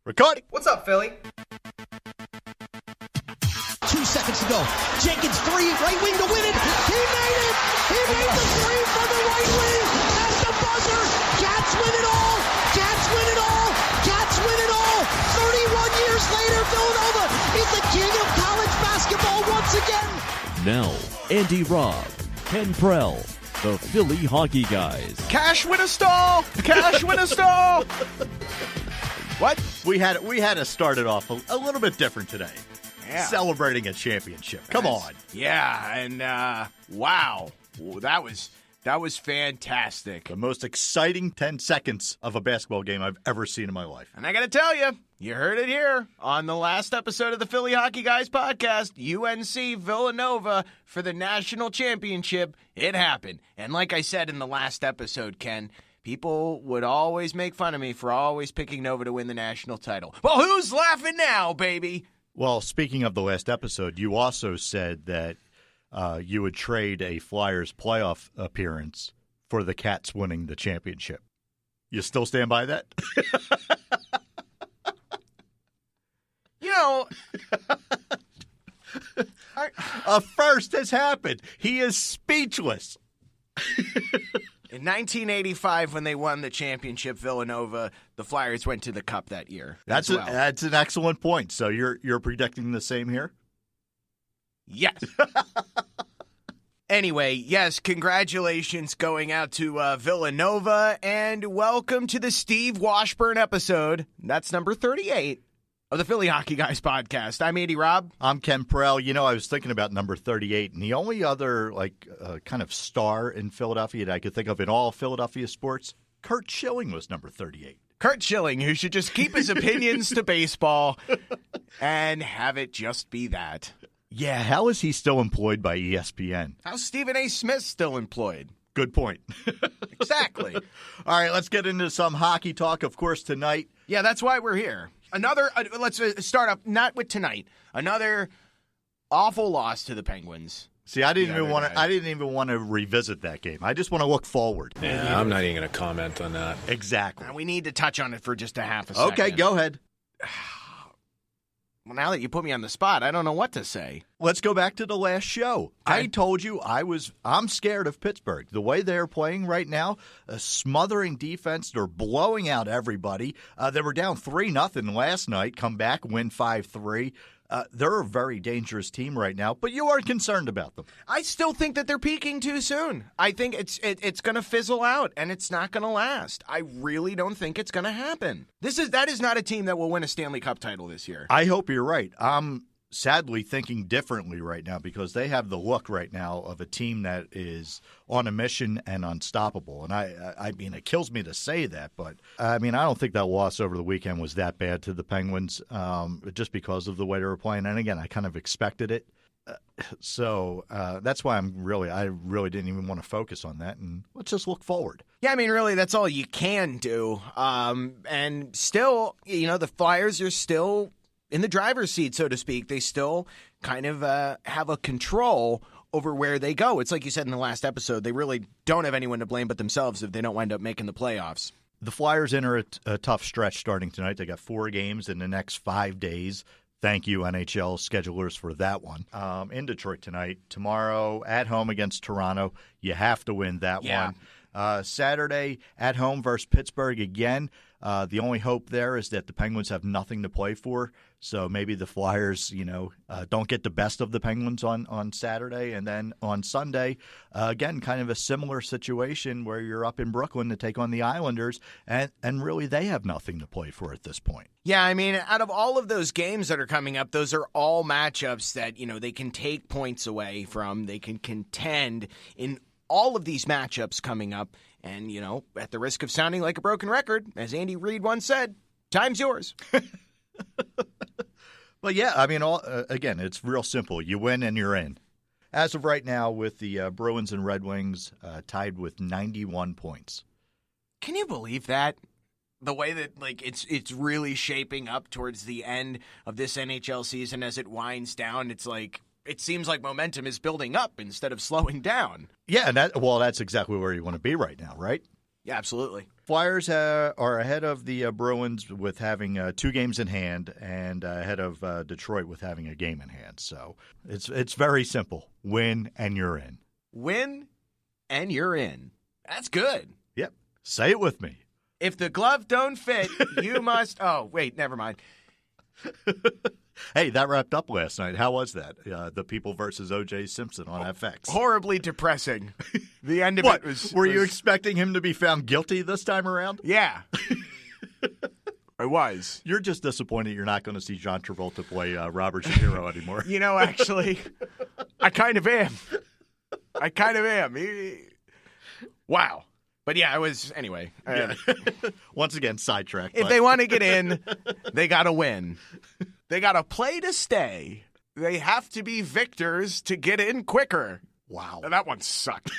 Recording. What's up, Philly? 2 seconds to go. Jenkins three, right wing to win it. He made it. He made the three from the right wing at the buzzer. Cats win it all. Cats win it all. Cats win it all. 31 years later, Villanova is the king of college basketball once again. Now, Andy Robb, Ken Prell, the Philly Hockey Guys. Cash win a stall. Cash win a stall. What? We had to start it off a little bit different today. Yeah. Celebrating a championship. Come on. Yeah, and wow. That was fantastic. The most exciting 10 seconds of a basketball game I've ever seen in my life. And I got to tell you heard it here on the last episode of the Philly Hockey Guys podcast, UNC Villanova for the national championship. It happened. And like I said in the last episode, Ken, people would always make fun of me for always picking Nova to win the national title. Well, who's laughing now, baby? Well, speaking of the last episode, you also said that you would trade a Flyers playoff appearance for the Cats winning the championship. You still stand by that? You know, A first has happened. He is speechless. in 1985, when they won the championship, Villanova, the Flyers went to the Cup that year. That's that's an excellent point. So you're predicting the same here? Yes. Anyway, yes, congratulations going out to Villanova, and welcome to the Steve Washburn episode. That's number 38 of the Philly Hockey Guys podcast. I'm Andy Robb. I'm Ken Prell. You know, I was thinking about number 38, and the only other kind of star in Philadelphia that I could think of in all Philadelphia sports, Curt Schilling was number 38. Curt Schilling, who should just keep his opinions to baseball and have it just be that. Yeah, how is he still employed by ESPN? How's Stephen A. Smith still employed? Good point. Exactly. All right, let's get into some hockey talk, of course, tonight. Yeah, that's why we're here. Let's start up, not with tonight. Another awful loss to the Penguins. See, I didn't even want to revisit that game. I just want to look forward. Yeah, I'm not even going to comment on that. Exactly. And we need to touch on it for just a half a second. Okay, go ahead. Well, now that you put me on the spot, I don't know what to say. Let's go back to the last show. I told you I'm scared of Pittsburgh. The way they're playing right now, a smothering defense, they're blowing out everybody. They were down 3-0 last night, come back, win 5-3. They're a very dangerous team right now, but you aren't concerned about them. I still think that they're peaking too soon. I think it's going to fizzle out, and it's not going to last. I really don't think it's going to happen. That is not a team that will win a Stanley Cup title this year. I hope you're right. I'm sadly thinking differently right now because they have the look right now of a team that is on a mission and unstoppable. And I mean, it kills me to say that, but I mean, I don't think that loss over the weekend was that bad to the Penguins just because of the way they were playing. And again, I kind of expected it. So that's why I really didn't even want to focus on that. And let's just look forward. Yeah, I mean, really, that's all you can do. And still, the Flyers are still in the driver's seat, so to speak. They still kind of have a control over where they go. It's like you said in the last episode, they really don't have anyone to blame but themselves if they don't wind up making the playoffs. The Flyers enter a tough stretch starting tonight. They got 4 games in the next 5 days. Thank you, NHL schedulers, for that one. In Detroit tonight. Tomorrow at home against Toronto. You have to win that one. Saturday at home versus Pittsburgh again. The only hope there is that the Penguins have nothing to play for. So maybe the Flyers, don't get the best of the Penguins on Saturday. And then on Sunday, again, kind of a similar situation where you're up in Brooklyn to take on the Islanders. And really, they have nothing to play for at this point. Yeah, I mean, out of all of those games that are coming up, those are all matchups that, they can take points away from. They can contend in all of these matchups coming up. And, at the risk of sounding like a broken record, as Andy Reid once said, time's yours. But yeah, I mean, again, it's real simple. You win and you're in. As of right now, with the Bruins and Red Wings tied with 91 points. Can you believe that? The way that it's really shaping up towards the end of this NHL season as it winds down, it's like it seems like momentum is building up instead of slowing down. Yeah, and that's exactly where you want to be right now, right? Yeah, absolutely. Flyers are ahead of the Bruins with having 2 games in hand, and ahead of Detroit with having a game in hand. So it's very simple. Win and you're in. Win and you're in. That's good. Yep. Say it with me. If the glove don't fit, you must. Oh, wait, never mind. Hey, that wrapped up last night. How was that? The People versus O.J. Simpson on FX. Horribly depressing. The end of What? it was. Were you expecting him to be found guilty this time around? Yeah. I was. You're just disappointed you're not going to see John Travolta play Robert De Niro anymore. You know, actually, I kind of am. Wow. But yeah, I was, anyway. Once again, sidetracked. If they want to get in, they got to win. They got to play to stay. They have to be victors to get in quicker. Wow. That one sucked.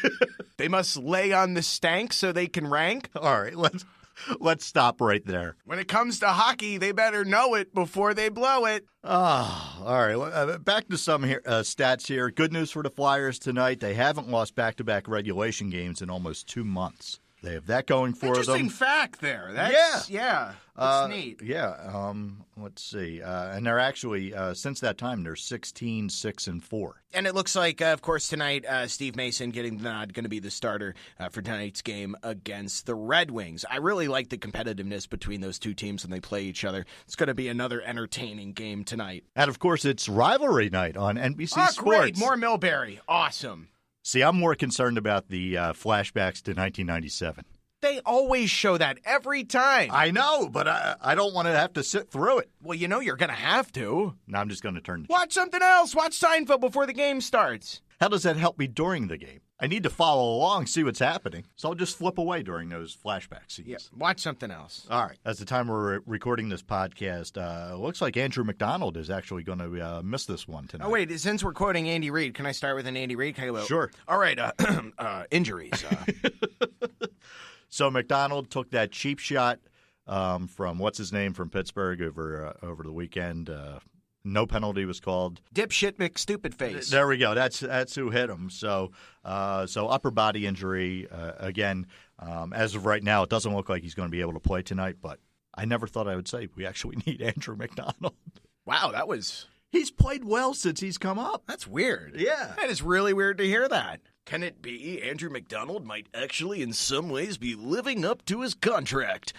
They must lay on the stank so they can rank. All right, let's stop right there. When it comes to hockey, they better know it before they blow it. Oh, all right. Back to some stats here. Good news for the Flyers tonight. They haven't lost back-to-back regulation games in almost 2 months. They have that going for Interesting them. fact there. Yeah. That's neat. Yeah. Let's see. And they're actually, since that time, they're 16-6-4. And it looks like, of course, tonight, Steve Mason getting the nod, going to be the starter for tonight's game against the Red Wings. I really like the competitiveness between those two teams when they play each other. It's going to be another entertaining game tonight. And, of course, it's rivalry night on NBC Sports. Great. More Milbury. Awesome. See, I'm more concerned about the flashbacks to 1997. They always show that every time. I know, but I don't want to have to sit through it. Well, you know you're going to have to. Now I'm just going to turn. Watch something else. Watch Seinfeld before the game starts. How does that help me during the game? I need to follow along, see what's happening. So I'll just flip away during those flashback scenes. Yeah, watch something else. All right. As the time we're recording this podcast, it looks like Andrew McDonald is actually going to miss this one tonight. Oh, wait. Since we're quoting Andy Reid, can I start with an Andy Reid? Sure. All right. Injuries. So McDonald took that cheap shot from what's-his-name from Pittsburgh over the weekend. No penalty was called. Dipshit McStupidface. There we go. That's who hit him. So upper body injury again. As of right now, it doesn't look like he's going to be able to play tonight. But I never thought I would say we actually need Andrew McDonald. Wow, that was. He's played well since he's come up. That's weird. Yeah, that is really weird to hear that. Can it be Andrew McDonald might actually, in some ways, be living up to his contract?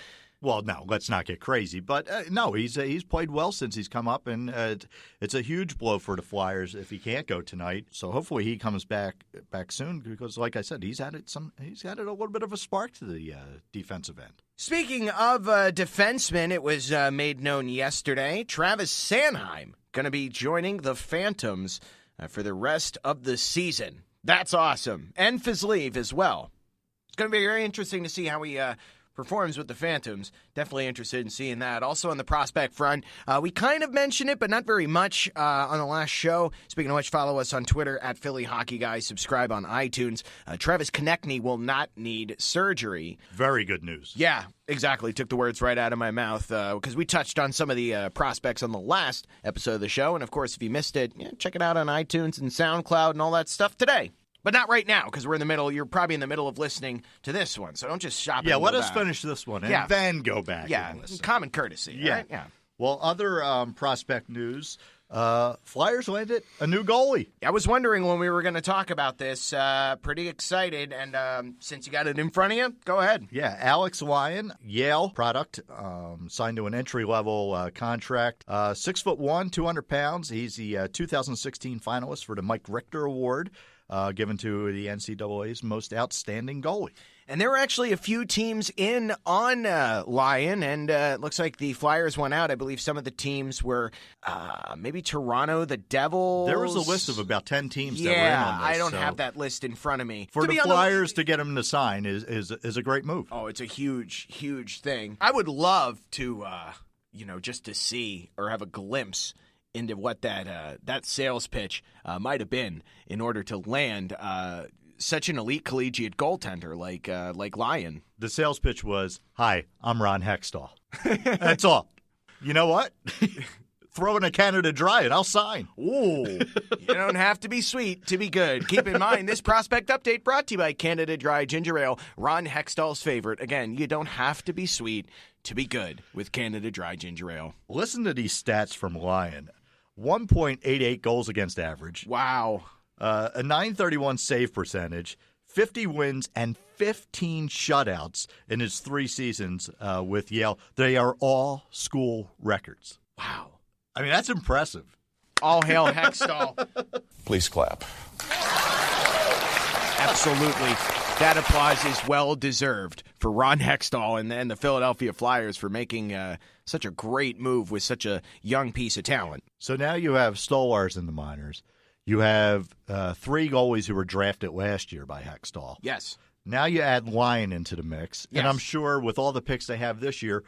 Well, no, let's not get crazy. But, no, he's played well since he's come up, and it's a huge blow for the Flyers if he can't go tonight. So hopefully he comes back soon because, like I said, he's added a little bit of a spark to the defensive end. Speaking of defensemen, it was made known yesterday, Travis Sanheim going to be joining the Phantoms for the rest of the season. That's awesome. And Fizlev as well. It's going to be very interesting to see how he performs with the Phantoms. Definitely interested in seeing that. Also on the prospect front, we kind of mentioned it, but not very much on the last show. Speaking of which, follow us on Twitter at Philly Hockey Guys. Subscribe on iTunes. Travis Konechny will not need surgery. Very good news. Yeah, exactly. Took the words right out of my mouth because we touched on some of the prospects on the last episode of the show. And, of course, if you missed it, check it out on iTunes and SoundCloud and all that stuff today. But not right now, because we're in the middle. You're probably in the middle of listening to this one, so don't just shop. Yeah, let us finish this one and then go back. Yeah, and listen. Common courtesy. Yeah, right? Yeah. Well, other prospect news: Flyers landed a new goalie. I was wondering when we were going to talk about this. Pretty excited, and since you got it in front of you, go ahead. Yeah, Alex Lyon, Yale product, signed to an entry-level contract. 6'1", 200 pounds. He's the 2016 finalist for the Mike Richter Award. Given to the NCAA's most outstanding goalie. And there were actually a few teams in on Lyon, and it looks like the Flyers went out. I believe some of the teams were maybe Toronto, the Devils. There was a list of about 10 teams that were in on this. I don't have that list in front of me. For the Flyers to get him to sign is a great move. Oh, it's a huge, huge thing. I would love to, just to see or have a glimpse into what that sales pitch might have been in order to land such an elite collegiate goaltender like Lyon. The sales pitch was, "Hi, I'm Ron Hextall." That's all. You know what? throw in a Canada Dry and I'll sign. Ooh, you don't have to be sweet to be good. Keep in mind, this prospect update brought to you by Canada Dry Ginger Ale, Ron Hextall's favorite. Again, you don't have to be sweet to be good with Canada Dry Ginger Ale. Listen to these stats from Lyon. 1.88 goals against average. Wow. A .931 save percentage, 50 wins, and 15 shutouts in his 3 seasons with Yale. They are all school records. Wow. I mean, that's impressive. All hail Hextall. Please clap. Absolutely. That applause is well-deserved for Ron Hextall and the Philadelphia Flyers for making such a great move with such a young piece of talent. So now you have Stolars in the minors. You have 3 goalies who were drafted last year by Hextall. Yes. Now you add Lyon into the mix. Yes. And I'm sure with all the picks they have this year,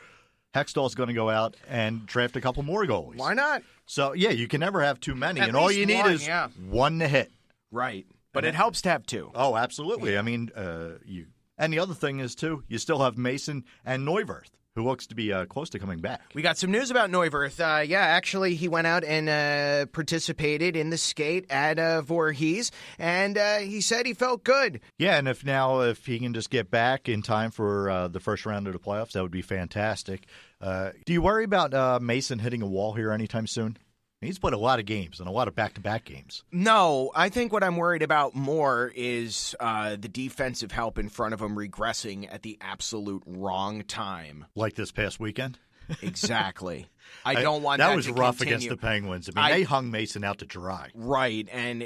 Hextall's going to go out and draft a couple more goalies. Why not? So, yeah, you can never have too many. At and all least you need one, is yeah. one to hit. Right. But it helps to have 2. Oh, absolutely. I mean, and the other thing is, too, you still have Mason and Neuwirth, who looks to be close to coming back. We got some news about Neuwirth. Actually, he went out and participated in the skate at Voorhees, and he said he felt good. Yeah, and if he can just get back in time for the first round of the playoffs, that would be fantastic. Do you worry about Mason hitting a wall here anytime soon? He's played a lot of games and a lot of back-to-back games. No, I think what I'm worried about more is the defensive help in front of him regressing at the absolute wrong time. Like this past weekend? Exactly. I don't want that That was to rough continue. against the Penguins. I mean, they hung Mason out to dry. Right, and,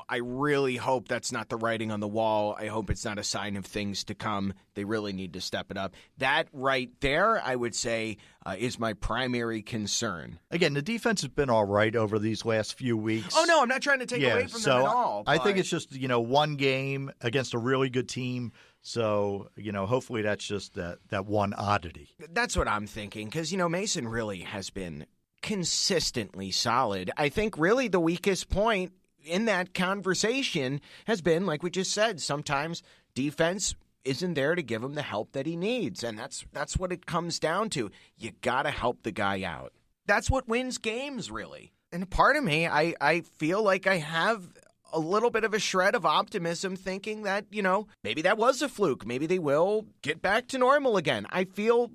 I really hope that's not the writing on the wall. I hope it's not a sign of things to come. They really need to step it up. That right there, I would say, is my primary concern. Again, the defense has been all right over these last few weeks. Oh, no, I'm not trying to take away from them at all. I think it's just, one game against a really good team. So, hopefully that's just that one oddity. That's what I'm thinking, because, Mason really has been consistently solid. I think really the weakest point in that conversation has been, like we just said, sometimes defense isn't there to give him the help that he needs, and that's what it comes down to. You got to help the guy out. That's what wins games, really. And part of me, I feel like I have a little bit of a shred of optimism thinking that, maybe that was a fluke. Maybe they will get back to normal again. I feel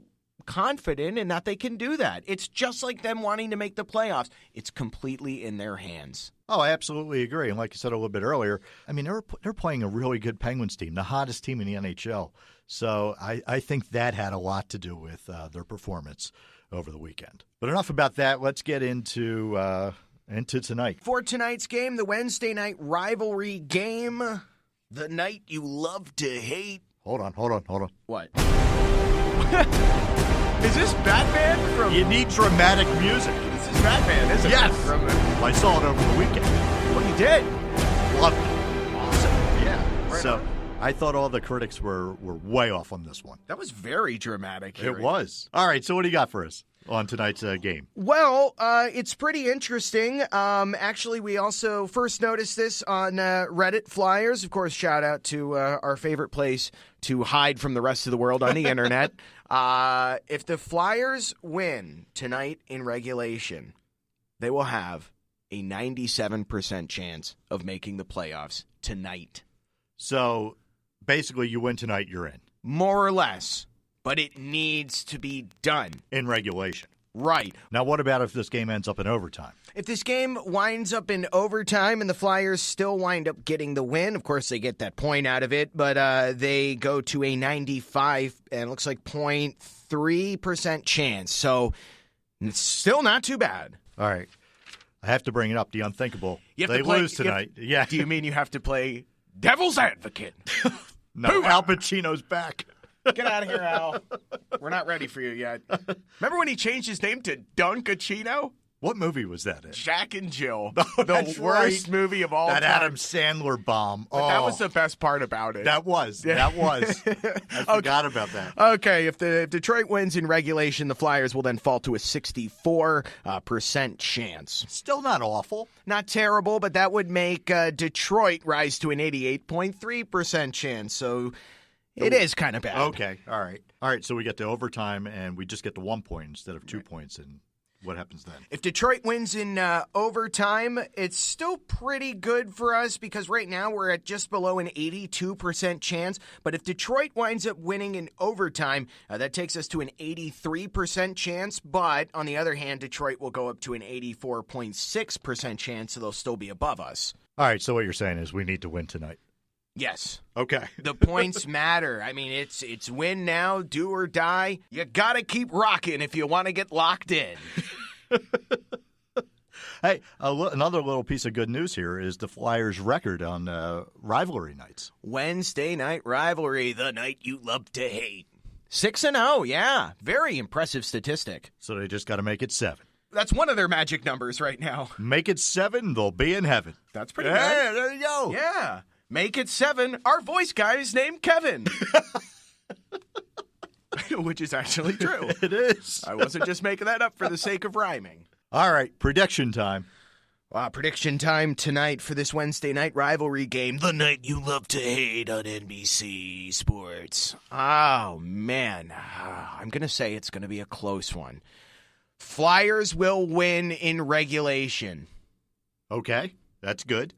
confident in that they can do that. It's just like them wanting to make the playoffs. It's completely in their hands. Oh, I absolutely agree. And like you said a little bit earlier, I mean, they're playing a really good Penguins team, the hottest team in the NHL. So I think that had a lot to do with their performance over the weekend. But enough about that. Let's get into tonight. For tonight's game, the Wednesday night rivalry game, the night you love to hate. Hold on. What? Is this Batman from... You need dramatic music. This is Batman, isn't Yes. it? From... I saw it over the weekend. Well, you did. Loved it. Awesome. Yeah. Right So on. I thought all the critics were way off on this one. That was very dramatic. It was. All right, so what do you got for us on tonight's game? Well, it's pretty interesting. Actually, we also first noticed this on Reddit Flyers. Of course, shout out to our favorite place to hide from the rest of the world on the internet. If the Flyers win tonight in regulation, they will have a 97% chance of making the playoffs tonight. So basically, you win tonight, you're in. More or less. But it needs to be done. In regulation. Right. Now, what about if this game ends up in overtime? If this game winds up in overtime and the Flyers still wind up getting the win, of course they get that point out of it, but they go to a 95 and it looks like 0.3% chance. So it's still not too bad. All right. I have to bring it up. The unthinkable. You have They to play, lose tonight. Yeah. Do you mean you have to play devil's advocate? No, Al Pacino's back. Get out of here, Al. We're not ready for you yet. Remember when he changed his name to Dunkachino? What movie was that in? Jack and Jill. Oh, the worst movie of all that time. Adam Sandler bomb. But that was the best part about it. That was. I forgot about that. Okay, if Detroit wins in regulation, the Flyers will then fall to a 64% chance. Still not awful. Not terrible, but that would make Detroit rise to an 88.3% chance. So it is kind of bad. Okay, all right. So we get to overtime, and we just get the 1 point instead of 2 points. And What happens then? If Detroit wins in overtime, it's still pretty good for us because right now we're at just below an 82% chance. But if Detroit winds up winning in overtime, that takes us to an 83% chance. But on the other hand, Detroit will go up to an 84.6% chance, so they'll still be above us. All right, so what you're saying is we need to win tonight. Yes. Okay. The points matter. I mean, it's win now, do or die. You got to keep rocking if you want to get locked in. Hey, another little piece of good news here is the Flyers' record on rivalry nights. Wednesday night rivalry, the night you love to hate. 6-0, yeah. Very impressive statistic. So they just got to make it 7. That's one of their magic numbers right now. Make it 7, they'll be in heaven. That's pretty good. Yeah, there you go. Yeah. Make it 7. Our voice guy is named Kevin. Which is actually true. It is. I wasn't just making that up for the sake of rhyming. All right, prediction time. Prediction time tonight for this Wednesday night rivalry game. The night you love to hate on NBC Sports. Oh, man. I'm going to say it's going to be a close one. Flyers will win in regulation. Okay, that's good.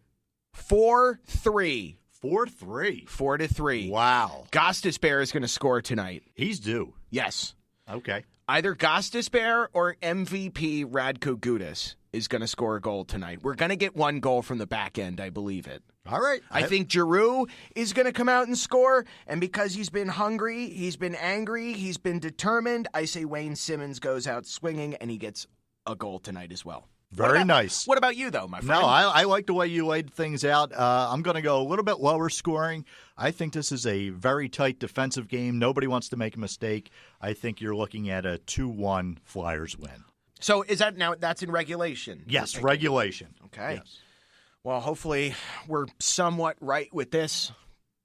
4-3. 4-3. 4-3. Wow. Gostisbehere is going to score tonight. He's due. Yes. Okay. Either Gostisbehere or MVP Radko Gudas is going to score a goal tonight. We're going to get one goal from the back end, I believe it. All right. I think Giroux is going to come out and score, and because he's been hungry, he's been angry, he's been determined, I say Wayne Simmons goes out swinging, and he gets a goal tonight as well. Very nice. What about you, though, my friend? No, I like the way you laid things out. I'm going to go a little bit lower scoring. I think this is a very tight defensive game. Nobody wants to make a mistake. I think you're looking at a 2-1 Flyers win. So is that now that's in regulation? Yes, regulation. Okay. Yes. Well, hopefully we're somewhat right with this.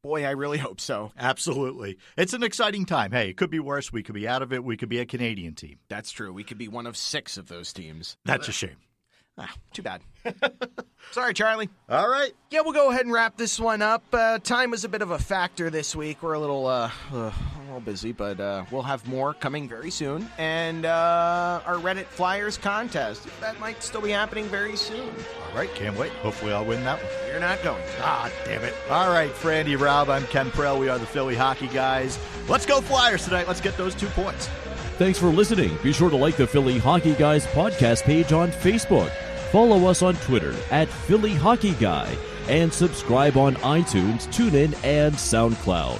Boy, I really hope so. Absolutely. It's an exciting time. Hey, it could be worse. We could be out of it. We could be a Canadian team. That's true. We could be one of 6 of those teams. That's a shame. Too bad. Sorry, Charlie. All right. Yeah, we'll go ahead and wrap this one up. Time was a bit of a factor this week. We're a little busy, but we'll have more coming very soon. And our Reddit Flyers contest, that might still be happening very soon. All right, can't wait. Hopefully I'll win that one. You're not going to. Damn it. All right, for Andy Robb, I'm Ken Prell. We are the Philly Hockey Guys. Let's go Flyers tonight. Let's get those 2 points. Thanks for listening. Be sure to like the Philly Hockey Guys podcast page on Facebook. Follow us on Twitter at Philly Hockey Guy and subscribe on iTunes, TuneIn, and SoundCloud.